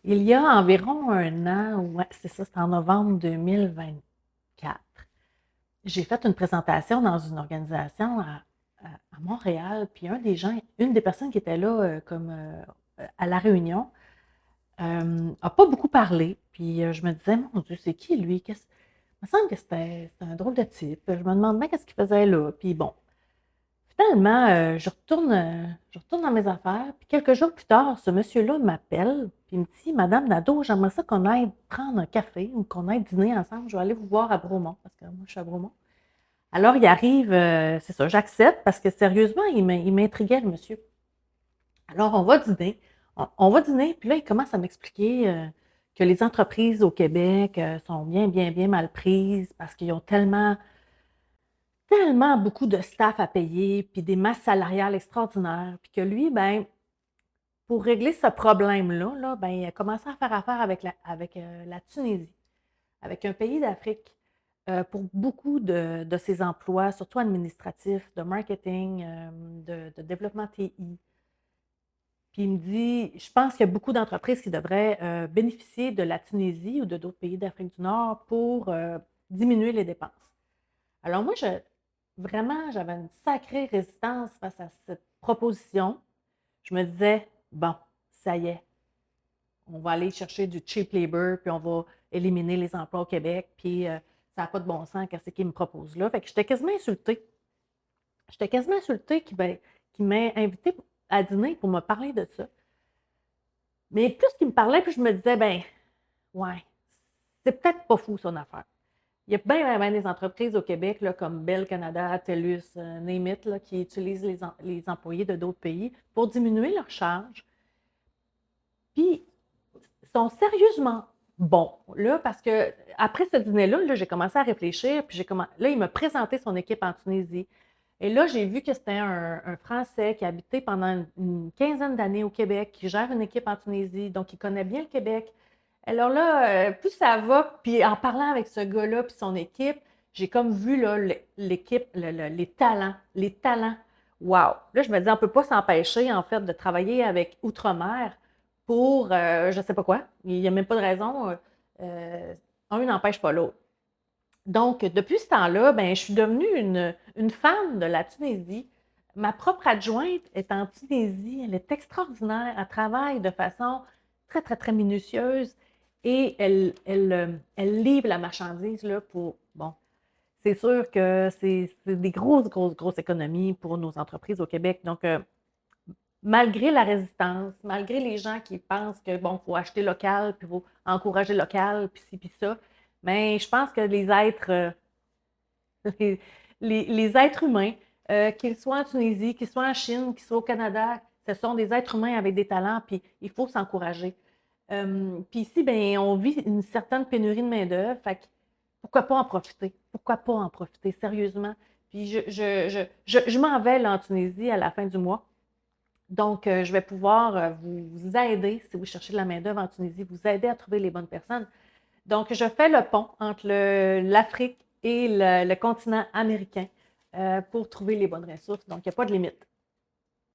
Il y a environ 1 an, ouais, c'est ça, c'était en novembre 2024. J'ai fait une présentation dans une organisation à Montréal, puis une des personnes qui était là à la réunion, a pas beaucoup parlé. Puis je me disais, mon Dieu, c'est qui lui? Il me semble que c'était un drôle de type. Je me demande bien qu'est-ce qu'il faisait là. Puis bon, finalement, je retourne dans mes affaires, puis quelques jours plus tard, ce monsieur-là m'appelle, puis il me dit: «Madame Nadeau, j'aimerais ça qu'on aille prendre un café ou qu'on aille dîner ensemble. Je vais aller vous voir à Bromont», parce que moi, je suis à Bromont. Alors, il arrive, c'est ça, j'accepte parce que sérieusement, il m'intriguait, le monsieur. Alors, on va dîner. On va dîner, puis là, il commence à m'expliquer que les entreprises au Québec sont bien, bien, bien mal prises parce qu'ils ont tellement beaucoup de staff à payer, puis des masses salariales extraordinaires, puis que lui, ben, pour régler ce problème-là, là, ben, il a commencé à faire affaire avec la Tunisie, avec un pays d'Afrique, pour beaucoup de ses emplois, surtout administratifs, de marketing, de développement TI. Puis il me dit: «Je pense qu'il y a beaucoup d'entreprises qui devraient, bénéficier de la Tunisie ou de d'autres pays d'Afrique du Nord pour, diminuer les dépenses». Alors moi, vraiment, j'avais une sacrée résistance face à cette proposition. Je me disais: «Bon, ça y est, on va aller chercher du cheap labor, puis on va éliminer les emplois au Québec, puis ça n'a pas de bon sens, qu'est-ce qu'il me propose là?» Fait que j'étais quasiment insultée. J'étais quasiment insultée qu'il m'ait invitée à dîner pour me parler de ça. Mais plus qu'il me parlait, plus je me disais: «Ben, ouais, c'est peut-être pas fou son affaire». Il y a bien, bien, bien des entreprises au Québec, là, comme Bell Canada, TELUS, name it, là, qui utilisent les employés de d'autres pays pour diminuer leurs charges. Puis, ils sont sérieusement bons, là, parce que après ce dîner-là, là, j'ai commencé à réfléchir, puis là, il m'a présenté son équipe en Tunisie. Et là, j'ai vu que c'était un Français qui a habité pendant une quinzaine d'années au Québec, qui gère une équipe en Tunisie, donc il connaît bien le Québec. Alors là, plus ça va, puis en parlant avec ce gars-là puis son équipe, j'ai comme vu là, l'équipe, les talents, les talents. Wow! Là, je me dis, on ne peut pas s'empêcher, en fait, de travailler avec Outre-mer pour je ne sais pas quoi. Il n'y a même pas de raison. Un n'empêche pas l'autre. Donc, depuis ce temps-là, ben, je suis devenue une fan de la Tunisie. Ma propre adjointe est en Tunisie. Elle est extraordinaire. Elle travaille de façon très, très, très minutieuse et elle livre la marchandise là, pour. Bon, c'est sûr que c'est des grosses, grosses, grosses économies pour nos entreprises au Québec. Donc, malgré la résistance, malgré les gens qui pensent que, bon, il faut acheter local, puis il faut encourager local, puis ci, puis ça, mais je pense que les êtres. Les, les êtres humains, qu'ils soient en Tunisie, qu'ils soient en Chine, qu'ils soient au Canada, ce sont des êtres humains avec des talents, puis il faut s'encourager. Puis ici, ben, on vit une certaine pénurie de main-d'œuvre, fait que pourquoi pas en profiter? Pourquoi pas en profiter, sérieusement? Puis je m'en vais là, en Tunisie à la fin du mois. Donc, je vais pouvoir vous aider, si vous cherchez de la main-d'œuvre en Tunisie, vous aider à trouver les bonnes personnes. Donc, je fais le pont entre l'Afrique et le continent américain pour trouver les bonnes ressources. Donc, il n'y a pas de limite.